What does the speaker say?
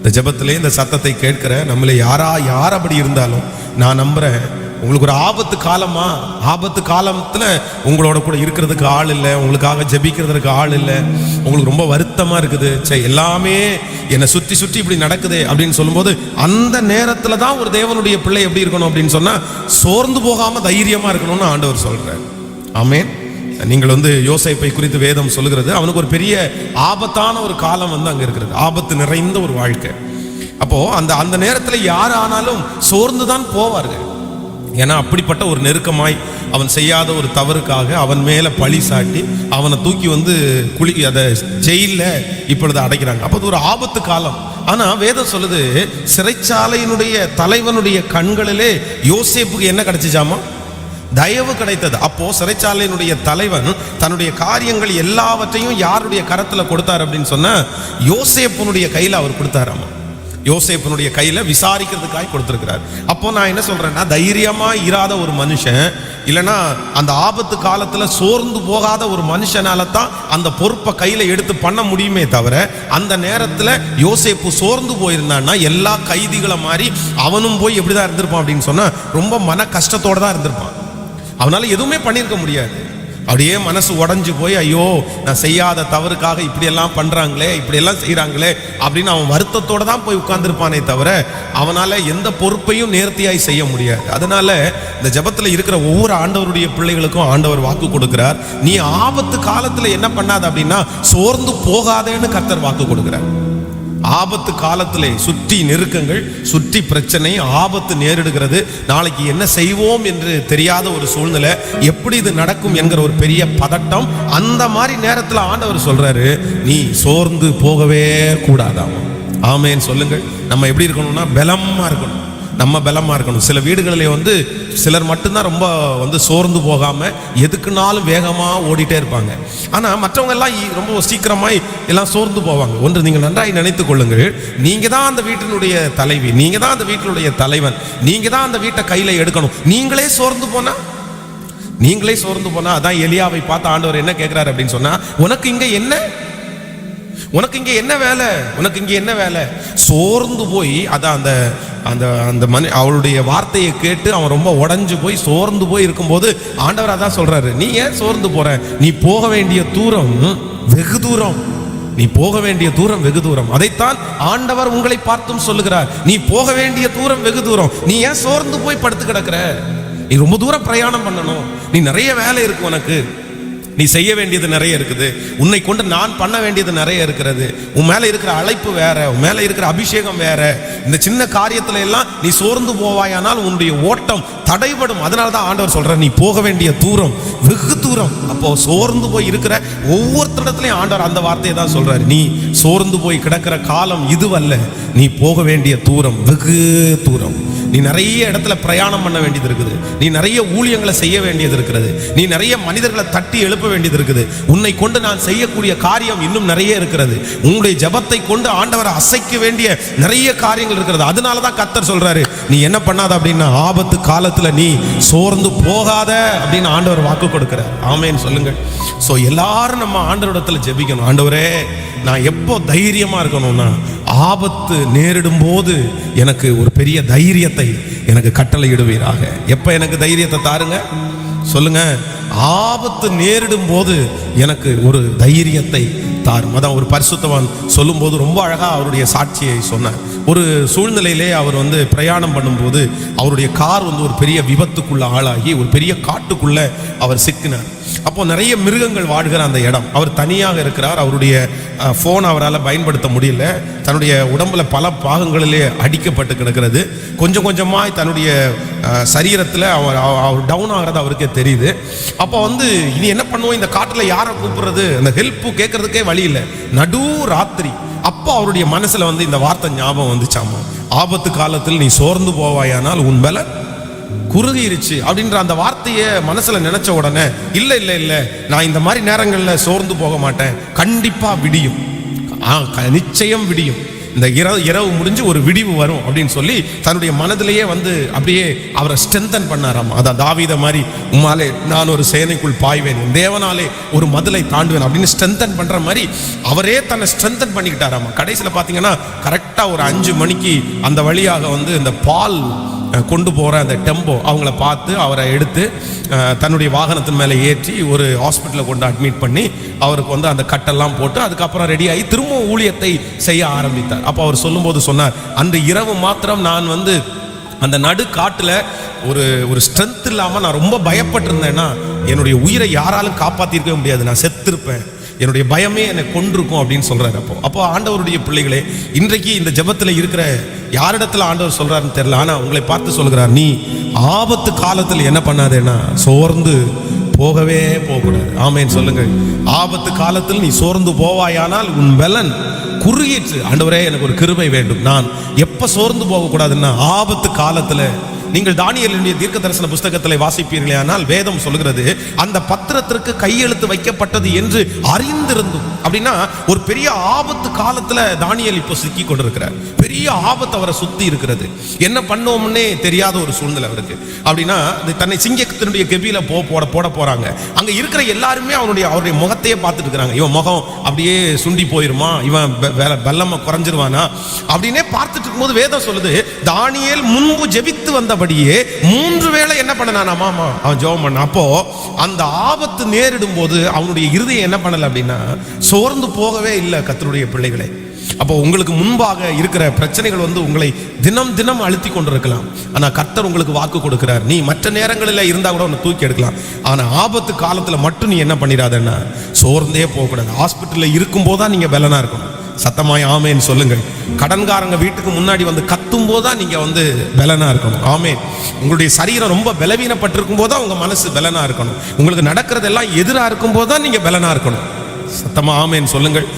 இந்த ஜெபத்திலே இந்த சத்தத்தை கேட்கிற நம்மள யார் அப்படி இருந்தாலும் நான் நம்புறேன், உங்களுக்கு ஒரு ஆபத்து காலமா, ஆபத்து காலத்துல உங்களோட கூட இருக்கிறதுக்கு ஆள் இல்லை, உங்களுக்காக ஜெபிக்கிறதுக்கு ஆள் இல்லை, உங்களுக்கு ரொம்ப வருத்தமா இருக்குது, எல்லாமே என்னை சுற்றி சுற்றி இப்படி நடக்குது அப்படின்னு சொல்லும்போது அந்த நேரத்துல தான் ஒரு தேவனுடைய பிள்ளை எப்படி இருக்கணும் அப்படின்னு சொன்னா சோர்ந்து போகாம தைரியமா இருக்கணும்னு ஆண்டவர் சொல்றார். ஆமென். நீங்கள் யோசேப்பை குறித்து வேதம் சொல்லுகிறது, அவனுக்கு ஒரு பெரிய ஆபத்தான ஒரு காலம் அங்க இருக்கிறது, ஆபத்து நிறைந்த ஒரு வாழ்க்கை. அப்போ அந்த நேரத்தில் யார் ஆனாலும் சோர்ந்து தான் போவார்கள். ஏன்னா அப்படிப்பட்ட ஒரு நெருக்கமாய் அவன் செய்யாத ஒரு தவறுக்காக அவன் மேல பழி சாட்டி அவனை தூக்கி அதை ஜெயில இப்பொழுது அடைக்கிறாங்க. அப்போ ஒரு ஆபத்து காலம். ஆனா வேதம் சொல்லுது, சிறைச்சாலையினுடைய தலைவனுடைய கண்களிலே யோசேப்புக்கு என்ன கிடைச்சிச்சாமா? தயவு கிடைத்தது. அப்போ சிறைச்சாலையினுடைய தலைவன் தன்னுடைய காரியங்கள் எல்லாவற்றையும் யாருடைய கரத்துல கொடுத்தார் அப்படின்னு சொன்னா யோசேப்புனுடைய கையில அவர் கொடுத்தாராமா. யோசேப்புனுடைய கையில விசாரிக்கிறதுக்காக கொடுத்திருக்கிறார். அப்போ நான் என்ன சொல்றேன்னா, தைரியமா இராத ஒரு மனுஷன், இல்லைன்னா அந்த ஆபத்து காலத்துல சோர்ந்து போகாத ஒரு மனுஷனால தான் அந்த பொறுப்பை கையில எடுத்து பண்ண முடியுமே தவிர, அந்த நேரத்துல யோசேப்பு சோர்ந்து போயிருந்தான்னா எல்லா கைதிகளை மாதிரி அவனும் போய் எப்படிதான் இருந்திருப்பான் அப்படின்னு சொன்னா ரொம்ப மன கஷ்டத்தோட தான் இருந்திருப்பான். அவனால எதுவுமே பண்ணியிருக்க முடியாது. அப்படியே மனசு உடஞ்சு போய், ஐயோ நான் செய்யாத தவறுக்காக இப்படியெல்லாம் பண்றாங்களே, இப்படியெல்லாம் செய்யறாங்களே அப்படின்னு அவன் வருத்தத்தோட தான் போய் உட்கார்ந்துருப்பானே தவிர அவனால எந்த பொறுப்பையும் நேர்த்தியாய் செய்ய முடியாது. அதனால இந்த ஜெபத்துல இருக்கிற ஒவ்வொரு ஆண்டவருடைய பிள்ளைகளுக்கும் ஆண்டவர் வாக்கு கொடுக்கிறார், நீ ஆபத்து காலத்துல என்ன பண்ணாத அப்படின்னா சோர்ந்து போகாதேன்னு கர்த்தர் வாக்கு கொடுக்கிறார். ஆபத்து காலத்திலே சுற்றி நெருக்கங்கள், சுற்றி பிரச்சனை, ஆபத்து நேரிடுகிறது, நாளைக்கு என்ன செய்வோம் என்று தெரியாத ஒரு சூழ்நிலை, எப்படி இது நடக்கும் என்கிற ஒரு பெரிய பதட்டம், அந்த மாதிரி நேரத்தில் ஆண்டவர் சொல்றாரு, நீ சோர்ந்து போகவே கூடாதாம். ஆமேன் சொல்லுங்கள். நம்ம எப்படி இருக்கணும்னா பலமா இருக்கணும், நம்ம பலமா இருக்கணும். சில வீடுகளிலே சிலர் மட்டும்தான் ரொம்ப சோர்ந்து போகாம எதுக்குனாலும் வேகமா ஓடிட்டே இருப்பாங்க. ஆனா மற்றவங்க எல்லாம் ரொம்ப சீக்கிரமாய் எல்லாம் சோர்ந்து போவாங்க. ஒன்று நீங்கள் நன்றாய் நினைத்துக் கொள்ளுங்கள், நீங்க தான் அந்த வீட்டினுடைய தலைவி, நீங்க தான் அந்த வீட்டினுடைய தலைவன், நீங்க தான் அந்த வீட்டை கையில எடுக்கணும். நீங்களே சோர்ந்து போனா அதான் எலியாவை பார்த்து ஆண்டவர் என்ன கேட்கிறாரு அப்படின்னு சொன்னா, உனக்கு இங்க என்ன வேலை, உனக்கு இங்க என்ன வேலை? சோர்ந்து போய் அதான் அந்த அவளுடைய வார்த்தையை கேட்டு அவன் ரொம்ப உடஞ்சு போய் சோர்ந்து போய் இருக்கும்போது ஆண்டவர் அதான் சொல்றாரு, நீ ஏன் சோர்ந்து போற? நீ போக வேண்டிய தூரம் வெகு தூரம், நீ போக வேண்டிய தூரம் வெகு தூரம். அதைத்தான் ஆண்டவர் உங்களை பார்த்தும் சொல்லுகிறார், நீ போக வேண்டிய தூரம் வெகு தூரம். நீ ஏன் சோர்ந்து போய் படுத்து கிடக்குற? நீ ரொம்ப தூரம் பிரயாணம் பண்ணணும், நீ நிறைய வேலை இருக்கு, உனக்கு நீ செய்ய வேண்டியது நிறைய இருக்குது, உன்னை கொண்டு நான் பண்ண வேண்டியது நிறைய இருக்கிறது, உன் மேல இருக்கிற அழைப்பு வேற, உன் மேல இருக்கிற அபிஷேகம் வேற. இந்த சின்ன காரியத்துல எல்லாம் நீ சோர்ந்து போவாயானால் உன்னுடைய ஓட்டம் தடைபடும். அதனாலதான் ஆண்டவர் சொல்ற, நீ போக வேண்டிய தூரம் வெகு தூரம். அப்போ சோர்ந்து போய் இருக்கிற ஒவ்வொருத்தரிடத்துலயும் ஆண்டவர் அந்த வார்த்தையை தான் சொல்றாரு, நீ சோர்ந்து போய் கிடக்கிற காலம் இதுவல்ல, நீ போக வேண்டிய தூரம் வெகு தூரம். நீ நிறைய இடத்துல பிரயாணம் பண்ண வேண்டியது இருக்குது, நீ நிறைய ஊழியங்களை செய்ய வேண்டியது இருக்கிறது, நீ நிறைய மனிதர்களை தட்டி எழுப்ப வேண்டியது இருக்குது, உன்னை கொண்டு நான் செய்யக்கூடிய காரியம் இன்னும் நிறைய இருக்கிறது, உன்னுடைய ஜெபத்தை கொண்டு ஆண்டவரை அசைக்க வேண்டிய நிறைய காரியங்கள் இருக்கிறது. அதனாலதான் கர்த்தர் சொல்றாரு, நீ என்ன பண்ணாத அப்படின்னா ஆபத்து காலத்துல நீ சோர்ந்து போகாத அப்படின்னு ஆண்டவர் வாக்கு கொடுக்கிறார். ஆமேன்னு சொல்லுங்க. சோ எல்லாரும் நம்ம ஆண்டவரிடத்துல ஜெபிக்கணும், ஆண்டவரே நான் எப்போ தைரியமா இருக்கணும்னா ஆபத்து நேரிடும் போது எனக்கு ஒரு பெரிய தைரியத்தை எனக்கு கட்டளையிடுவீராக. எப்ப எனக்கு தைரியத்தை தாருங்க சொல்லுங்க, ஆபத்து நேரிடும் போது எனக்கு ஒரு தைரியத்தை தாரும். அதான் ஒரு பரிசுத்தவான் சொல்லும் போது ரொம்ப அழகா அவருடைய சாட்சியை சொன்னார். ஒரு சூழ்நிலையிலே அவர் பிரயாணம் பண்ணும்போது அவருடைய கார் ஒரு பெரிய விபத்துக்குள்ள ஆளாகி ஒரு பெரிய காட்டுக்குள்ள அவர் சிக்கினார். அப்போ நிறைய மிருகங்கள் வாழ்கிற அந்த இடம், அவர் தனியாக இருக்கிறார், அவருடைய போன் அவரால் பயன்படுத்த முடியல, தன்னுடைய உடம்புல பல பாகங்களிலே அடிக்கப்பட்டு கிடக்கிறது, கொஞ்சம் கொஞ்சமாய் தன்னுடைய சரீரத்தில் அவர் டவுன் ஆகிறது அவருக்கே தெரியுது. அப்போ இனி என்ன பண்ணுவோம், இந்த காட்டில் யாரை கூப்பிடுறது, அந்த ஹெல்ப்பு கேட்கறதுக்கே வழி இல்லை, நடு ராத்திரி. அப்போ அவருடைய மனசுல இந்த வார்த்தை ஞாபகம் வந்துச்சாமா, ஆபத்து காலத்தில் நீ சோர்ந்து போவாயானால் உன் மேல குறுகிருச்சு அப்படின்ற அந்த வார்த்தையை மனசுல நினைச்ச உடனே, இல்ல இல்ல இல்ல நான் இந்த மாதிரி நேரங்கள்ல சோர்ந்து போக மாட்டேன், கண்டிப்பா விடியும், நிச்சயம் விடியும், இந்த இரவு முடிஞ்சு ஒரு விடிவு வரும் அப்படின்னு சொல்லி தன்னுடைய மனதிலேயே வந்து அப்படியே அவரை ஸ்ட்ரென்தன் பண்ணாராம். அதான் தாவீத மாதிரி, உம்மாலே நான் ஒரு சேனைக்குள் பாய்வேன், தேவனாலே ஒரு மதிலை தாண்டுவேன் அப்படின்னு ஸ்ட்ரென்தன் பண்ற மாதிரி அவரே தன்னை ஸ்ட்ரென்தன் பண்ணிக்கிட்டாராமா. கடைசியில் பார்த்தீங்கன்னா கரெக்டாக ஒரு 5 மணிக்கு அந்த வழியாக வந்து இந்த பால் கொண்டு போகிற அந்த டெம்போ அவங்கள பார்த்து அவரை எடுத்து தன்னுடைய வாகனத்தின் மேலே ஏற்றி ஒரு ஹாஸ்பிட்டலில் கொண்டு அட்மிட் பண்ணி அவருக்கு வந்து அந்த கட்டெல்லாம் போட்டு அதுக்கப்புறம் ரெடியாகி திரும்பவும் ஊழியத்தை செய்ய ஆரம்பித்தார். அப்போ அவர் சொல்லும்போது சொன்னார், அன்று இரவு மாத்திரம் நான் வந்து அந்த நடு காட்டில் ஒரு ஸ்ட்ரென்த் இல்லாமல் நான் ரொம்ப பயப்பட்டிருந்தேன்னா என்னுடைய உயிரை யாராலும் காப்பாற்றிருக்கவே முடியாது, நான் செத்திருப்பேன், என்னுடைய பயமே என்னை கொண்டிருக்கும் அப்படின்னு சொல்றாரு. அப்போ ஆண்டவருடைய பிள்ளைகளே, இன்றைக்கு இந்த ஜெபத்தில் இருக்கிற யாரிடத்துல ஆண்டவர் சொல்றாருன்னு தெரியல, ஆனா உங்களை பார்த்து சொல்கிறார், நீ ஆபத்து காலத்தில் என்ன பண்ணாதேன்னா சோர்ந்து போகவே போகக்கூடாது. ஆமேன் சொல்லுங்கள். ஆபத்து காலத்தில் நீ சோர்ந்து போவாயானால் உன் பலன் குறுகிற்று. ஆண்டவரே எனக்கு ஒரு கிருபை வேண்டும், நான் எப்ப சோர்ந்து போகக்கூடாதுன்னா ஆபத்து காலத்துல. நீங்கள் தானியேலினுடைய தீர்க்க தரிசன புஸ்தகத்தில் வாசிப்பீர்களே, ஆனால் வேதம் சொல்கிறது அந்த பத்திரத்திற்கு கையெழுத்து வைக்கப்பட்டது என்று அறிந்திருந்தும், அப்படின்னா ஒரு பெரிய ஆபத்து காலத்துல தானியேல் இப்போ சிக்கி கொண்டிருக்கிறார். பெரிய ஆபத்து அவரை சுத்தி இருக்கிறது, என்ன பண்ணோம்னே தெரியாத ஒரு சூழ்நிலை அவருக்கு. அப்படின்னா தன்னை சிங்கத்தினுடைய கெபியில போட போறாங்க. அங்க இருக்கிற எல்லாருமே அவருடைய முகத்தையே பார்த்துட்டு இருக்கிறாங்க. இவன் முகம் அப்படியே சுண்டி போயிருமா, இவன் வெள்ளமா குறைஞ்சிருவானா அப்படின்னே பார்த்துட்டு இருக்கும்போது வேதம் சொல்லுது, தானியேல் முன்பு ஜெபித்து வந்தபடியே 3 வேளை என்ன பண்ணனாமா அவன் ஜெபம் பண்ண. அப்போ அந்த ஆபத்து நேரிடும் போது அவனுடைய இருதயம் என்ன பண்ணல அப்படின்னா சோர்ந்து போகவே இல்லை. கர்த்தருடைய பிள்ளைகளே, அப்போ உங்களுக்கு முன்பாக இருக்கிற பிரச்சனைகள் வந்து உங்களை தினம் தினம் அழுத்தி கொண்டிருக்கலாம். ஆனா கர்த்தர் உங்களுக்கு வாக்கு கொடுக்கிறார், நீ மற்ற நேரங்களில் இருந்தா கூட உன்னை தூக்கி எடுக்கலாம், ஆனா ஆபத்து காலத்துல மட்டும் நீ என்ன பண்ணிடாதன்னா சோர்ந்தே போகக்கூடாது. ஹாஸ்பிட்டல்ல இருக்கும் போதுதான் நீங்க பலனா இருக்கணும். சத்தமாய் ஆமேன்னு சொல்லுங்கள். கடன்காரங்க வீட்டுக்கு முன்னாடி வந்து கத்தும் போதுதான் நீங்க வந்து பலனா இருக்கணும். ஆமேன். உங்களுடைய சரீரம் ரொம்ப பலவீனப்பட்டிருக்கும் போதுதான் உங்க மனசு பலனா இருக்கணும். உங்களுக்கு நடக்கிறதெல்லாம் எதிராக இருக்கும் போதுதான் நீங்க பலனா இருக்கணும். சத்தமா ஆமேன்னு சொல்லுங்கள்.